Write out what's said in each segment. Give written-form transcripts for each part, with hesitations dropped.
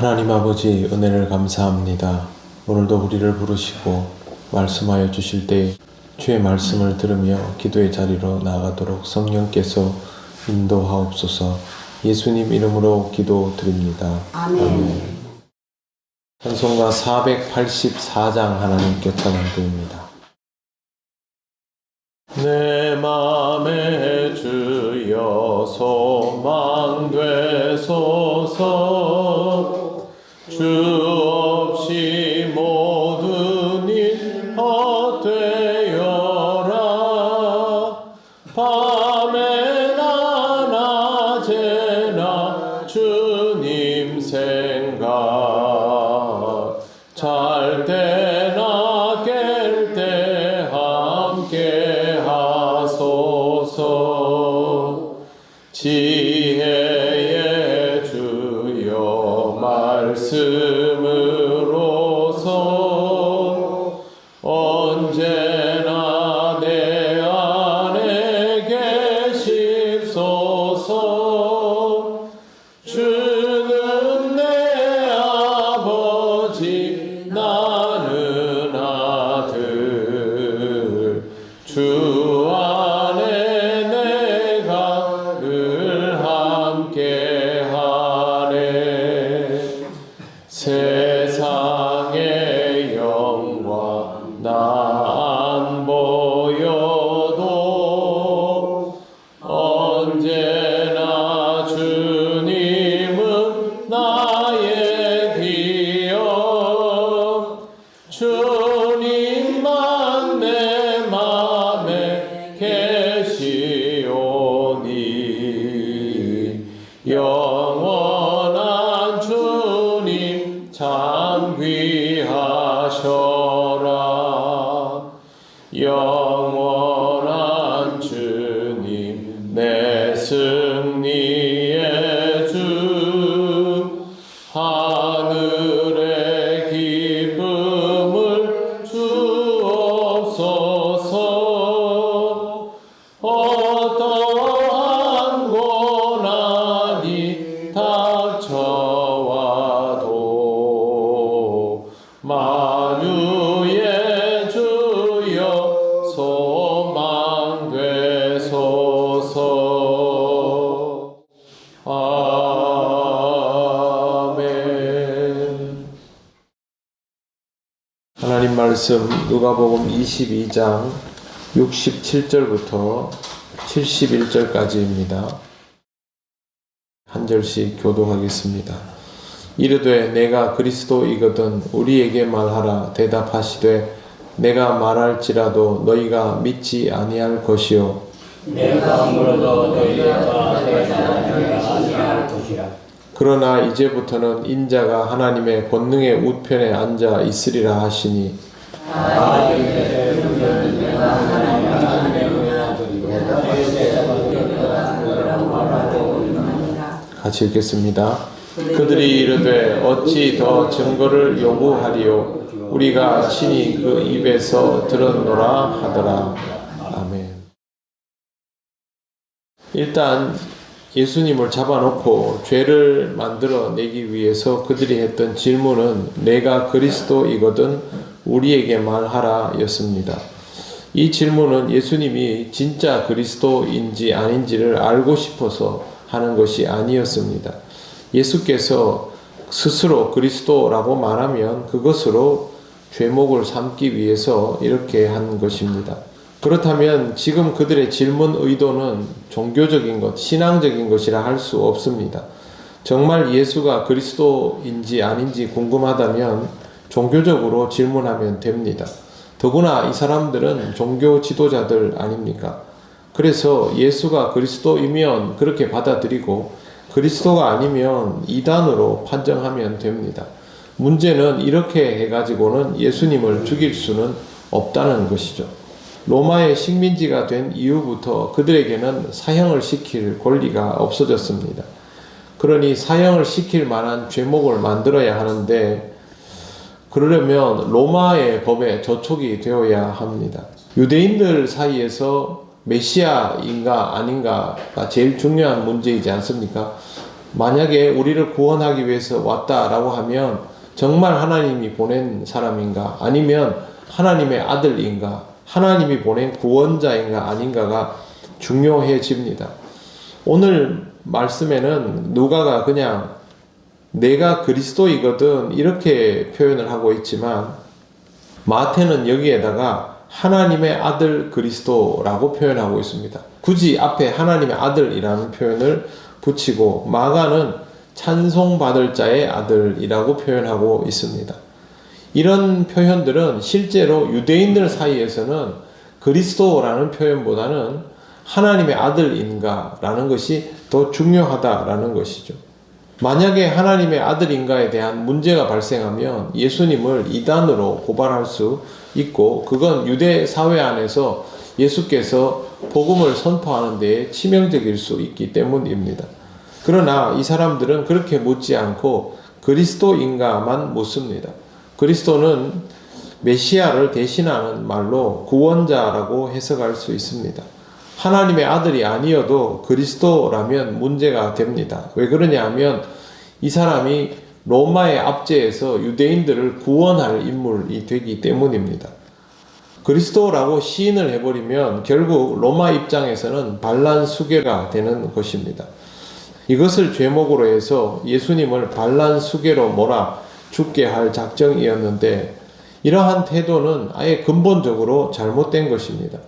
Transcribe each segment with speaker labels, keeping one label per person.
Speaker 1: 하나님 아버지 은혜를 감사합니다. 오늘도 우리를 부르시고 말씀하여 주실 때 주의 말씀을 들으며 기도의 자리로 나아가도록 성령께서 인도하옵소서. 예수님 이름으로 기도드립니다. 아멘. 찬송가 484장 하나님께 찬양드립니다. 내 맘에 주여 소망되소서. 주 없이 모든 일 헛되어라. 밤에나 낮에나 주님 생각, 잘 때나 깰 때 함께 하소서. 지혜의 주여 말씀으로서 언제나 내 안에 계십소서. 주는 내 아버지 나는 아들, 주 안에 내가 늘 함께하네. 세상의 영광 나 안 보여도 언제나 주님은 나의 기억. 주님만 내 맘에 계시오니 영원한 주님 참 귀하셔라. 영원한 주님 내 승리의 주, 하늘의 기쁨을 주옵소서. 어떠한 고난이 닥쳐와도 만유의 주여 소망되소서. 아멘. 하나님 말씀 누가복음 22장 67절부터 71절까지입니다. 한 절씩 교독하겠습니다. 이르되 내가 그리스도이거든 우리에게 말하라. 대답하시되 내가 말할지라도 너희가 믿지 아니할 것이요
Speaker 2: 내가 물어도 너희가 아니할 것이라.
Speaker 1: 그러나 이제부터는 인자가 하나님의 권능의 우편에 앉아 있으리라 하시니 같이 읽겠습니다. 그들이 이르되 어찌 더 증거를 요구하리요 우리가 친히 그 입에서 들었노라 하더라. 아멘. 일단 예수님을 잡아놓고 죄를 만들어내기 위해서 그들이 했던 질문은 내가 그리스도이거든 우리에게 말하라 였습니다. 이 질문은 예수님이 진짜 그리스도인지 아닌지를 알고 싶어서 하는 것이 아니었습니다. 예수께서 스스로 그리스도라고 말하면 그것으로 죄목을 삼기 위해서 이렇게 한 것입니다. 그렇다면 지금 그들의 질문 의도는 종교적인 것, 신앙적인 것이라 할 수 없습니다. 정말 예수가 그리스도인지 아닌지 궁금하다면 종교적으로 질문하면 됩니다. 더구나 이 사람들은 종교 지도자들 아닙니까? 그래서 예수가 그리스도이면 그렇게 받아들이고 그리스도가 아니면 이단으로 판정하면 됩니다. 문제는 이렇게 해가지고는 예수님을 죽일 수는 없다는 것이죠. 로마의 식민지가 된 이후부터 그들에게는 사형을 시킬 권리가 없어졌습니다. 그러니 사형을 시킬 만한 죄목을 만들어야 하는데 그러려면 로마의 법에 저촉이 되어야 합니다. 유대인들 사이에서 메시아인가 아닌가가 제일 중요한 문제이지 않습니까? 만약에 우리를 구원하기 위해서 왔다라고 하면 정말 하나님이 보낸 사람인가 아니면 하나님의 아들인가 하나님이 보낸 구원자인가 아닌가가 중요해집니다. 오늘 말씀에는 누가가 그냥 내가 그리스도이거든 이렇게 표현을 하고 있지만 마태는 여기에다가 하나님의 아들 그리스도라고 표현하고 있습니다. 굳이 앞에 하나님의 아들이라는 표현을 붙이고 마가는 찬송받을 자의 아들이라고 표현하고 있습니다. 이런 표현들은 실제로 유대인들 사이에서는 그리스도라는 표현보다는 하나님의 아들인가라는 것이 더 중요하다라는 것이죠. 만약에 하나님의 아들인가에 대한 문제가 발생하면 예수님을 이단으로 고발할 수 있고 그건 유대 사회 안에서 예수께서 복음을 선포하는 데에 치명적일 수 있기 때문입니다. 그러나 이 사람들은 그렇게 묻지 않고 그리스도인가만 묻습니다. 그리스도는 메시아를 대신하는 말로 구원자라고 해석할 수 있습니다. 하나님의 아들이 아니어도 그리스도라면 문제가 됩니다. 왜 그러냐 하면 이 사람이 로마의 압제에서 유대인들을 구원할 인물이 되기 때문입니다. 그리스도라고 시인을 해버리면 결국 로마 입장에서는 반란수계가 되는 것입니다. 이것을 죄목으로 해서 예수님을 반란수계로 몰아 죽게 할 작정이었는데 이러한 태도는 아예 근본적으로 잘못된 것입니다.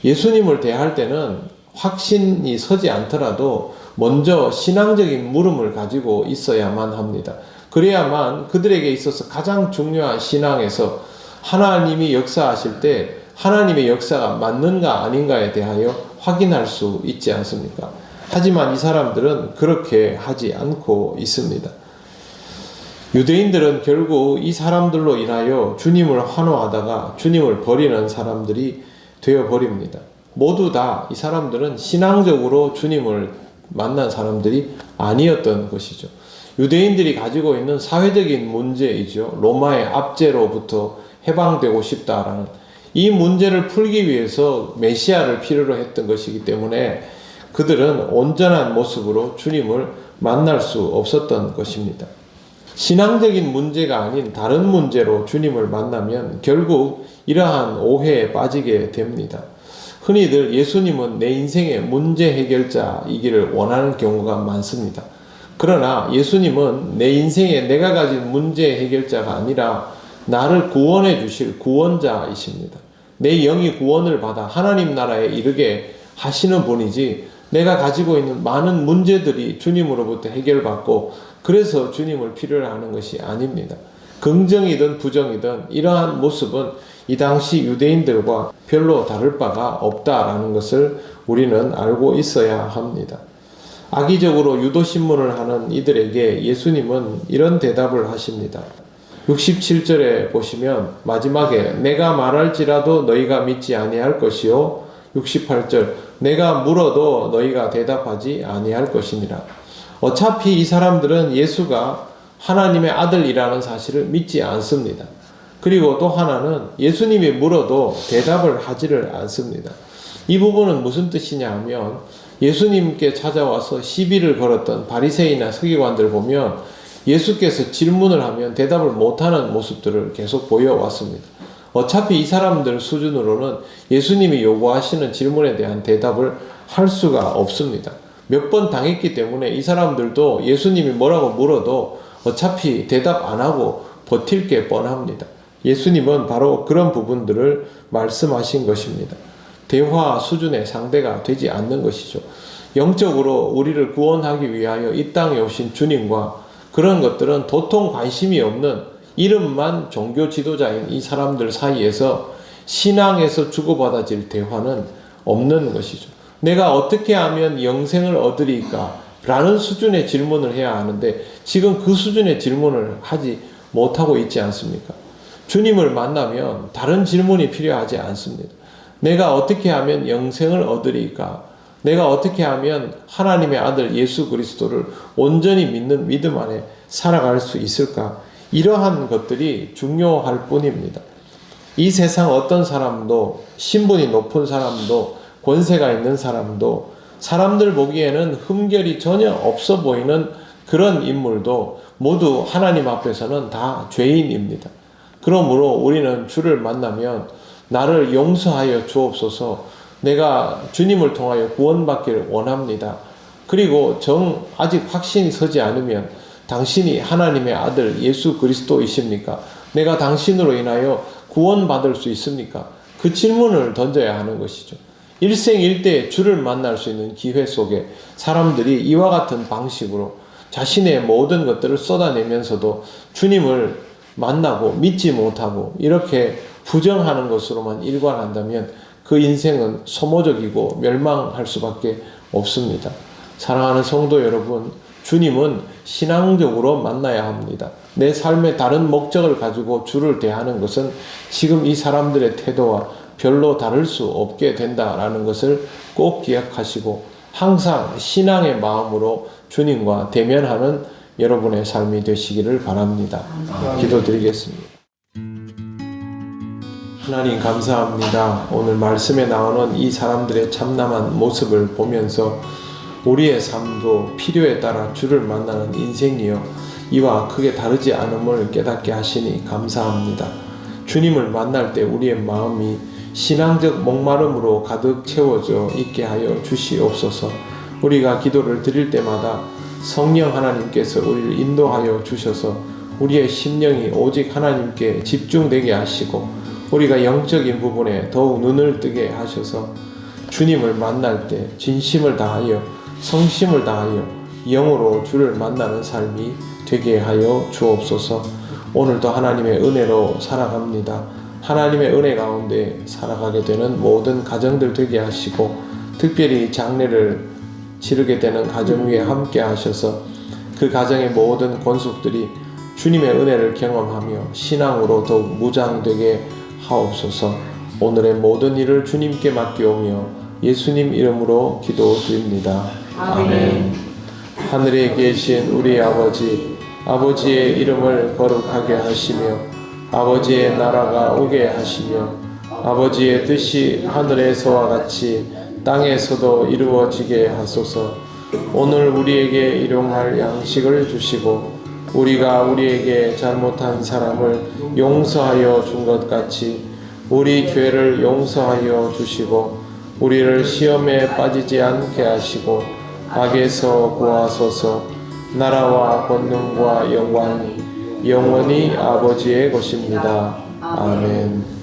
Speaker 1: 예수님을 대할 때는 확신이 서지 않더라도 먼저 신앙적인 물음을 가지고 있어야만 합니다. 그래야만 그들에게 있어서 가장 중요한 신앙에서 하나님이 역사하실 때 하나님의 역사가 맞는가 아닌가에 대하여 확인할 수 있지 않습니까? 하지만 이 사람들은 그렇게 하지 않고 있습니다. 유대인들은 결국 이 사람들로 인하여 주님을 환호하다가 주님을 버리는 사람들이 되어버립니다. 모두 다 이 사람들은 신앙적으로 주님을 만난 사람들이 아니었던 것이죠. 유대인들이 가지고 있는 사회적인 문제이죠. 로마의 압제로부터 해방되고 싶다라는 이 문제를 풀기 위해서 메시아를 필요로 했던 것이기 때문에 그들은 온전한 모습으로 주님을 만날 수 없었던 것입니다. 신앙적인 문제가 아닌 다른 문제로 주님을 만나면 결국 이러한 오해에 빠지게 됩니다. 흔히들 예수님은 내 인생의 문제 해결자이기를 원하는 경우가 많습니다. 그러나 예수님은 내 인생에 내가 가진 문제 해결자가 아니라 나를 구원해 주실 구원자이십니다. 내 영이 구원을 받아 하나님 나라에 이르게 하시는 분이지 내가 가지고 있는 많은 문제들이 주님으로부터 해결받고 그래서 주님을 필요로 하는 것이 아닙니다. 긍정이든 부정이든 이러한 모습은 이 당시 유대인들과 별로 다를 바가 없다라는 것을 우리는 알고 있어야 합니다. 악의적으로 유도신문을 하는 이들에게 예수님은 이런 대답을 하십니다. 67절에 보시면 마지막에 내가 말할지라도 너희가 믿지 아니할 것이요 68절 내가 물어도 너희가 대답하지 아니할 것이니라. 어차피 이 사람들은 예수가 하나님의 아들이라는 사실을 믿지 않습니다. 그리고 또 하나는 예수님이 물어도 대답을 하지를 않습니다. 이 부분은 무슨 뜻이냐 하면 예수님께 찾아와서 시비를 걸었던 바리새인이나 서기관들 보면 예수께서 질문을 하면 대답을 못하는 모습들을 계속 보여왔습니다. 어차피 이 사람들 수준으로는 예수님이 요구하시는 질문에 대한 대답을 할 수가 없습니다. 몇 번 당했기 때문에 이 사람들도 예수님이 뭐라고 물어도 어차피 대답 안 하고 버틸 게 뻔합니다. 예수님은 바로 그런 부분들을 말씀하신 것입니다. 대화 수준의 상대가 되지 않는 것이죠. 영적으로 우리를 구원하기 위하여 이 땅에 오신 주님과 그런 것들은 도통 관심이 없는 이름만 종교 지도자인 이 사람들 사이에서 신앙에서 주고받아질 대화는 없는 것이죠. 내가 어떻게 하면 영생을 얻으리까? 라는 수준의 질문을 해야 하는데 지금 그 수준의 질문을 하지 못하고 있지 않습니까? 주님을 만나면 다른 질문이 필요하지 않습니다. 내가 어떻게 하면 영생을 얻으리까? 내가 어떻게 하면 하나님의 아들 예수 그리스도를 온전히 믿는 믿음 안에 살아갈 수 있을까? 이러한 것들이 중요할 뿐입니다. 이 세상 어떤 사람도 신분이 높은 사람도 권세가 있는 사람도 사람들 보기에는 흠결이 전혀 없어 보이는 그런 인물도 모두 하나님 앞에서는 다 죄인입니다. 그러므로 우리는 주를 만나면 나를 용서하여 주옵소서, 내가 주님을 통하여 구원받기를 원합니다. 그리고 아직 확신이 서지 않으면 당신이 하나님의 아들 예수 그리스도이십니까? 내가 당신으로 인하여 구원받을 수 있습니까? 그 질문을 던져야 하는 것이죠. 일생일대 주를 만날 수 있는 기회 속에 사람들이 이와 같은 방식으로 자신의 모든 것들을 쏟아내면서도 주님을 만나고 믿지 못하고 이렇게 부정하는 것으로만 일관한다면 그 인생은 소모적이고 멸망할 수밖에 없습니다. 사랑하는 성도 여러분, 주님은 신앙적으로 만나야 합니다. 내 삶의 다른 목적을 가지고 주를 대하는 것은 지금 이 사람들의 태도와 별로 다를 수 없게 된다라는 것을 꼭 기억하시고 항상 신앙의 마음으로 주님과 대면하는 여러분의 삶이 되시기를 바랍니다. 기도드리겠습니다. 하나님 감사합니다. 오늘 말씀에 나오는 이 사람들의 참남한 모습을 보면서 우리의 삶도 필요에 따라 주를 만나는 인생이요 이와 크게 다르지 않음을 깨닫게 하시니 감사합니다. 주님을 만날 때 우리의 마음이 신앙적 목마름으로 가득 채워져 있게 하여 주시옵소서. 우리가 기도를 드릴 때마다 성령 하나님께서 우리를 인도하여 주셔서 우리의 심령이 오직 하나님께 집중되게 하시고 우리가 영적인 부분에 더욱 눈을 뜨게 하셔서 주님을 만날 때 진심을 다하여 성심을 다하여 영으로 주를 만나는 삶이 되게 하여 주옵소서. 오늘도 하나님의 은혜로 살아갑니다. 하나님의 은혜 가운데 살아가게 되는 모든 가정들 되게 하시고 특별히 장례를 치르게 되는 가정 위에 함께 하셔서 그 가정의 모든 권속들이 주님의 은혜를 경험하며 신앙으로 더욱 무장되게 하옵소서. 오늘의 모든 일을 주님께 맡기오며 예수님 이름으로 기도드립니다. 아멘. 하늘에 계신 우리 아버지, 아버지의 이름을 거룩하게 하시며 아버지의 나라가 오게 하시며 아버지의 뜻이 하늘에서와 같이 땅에서도 이루어지게 하소서. 오늘 우리에게 일용할 양식을 주시고 우리가 우리에게 잘못한 사람을 용서하여 준 것 같이 우리 죄를 용서하여 주시고 우리를 시험에 빠지지 않게 하시고 악에서 구하소서. 나라와 권능과 영광이 영원히 아버지의 것입니다. 아멘.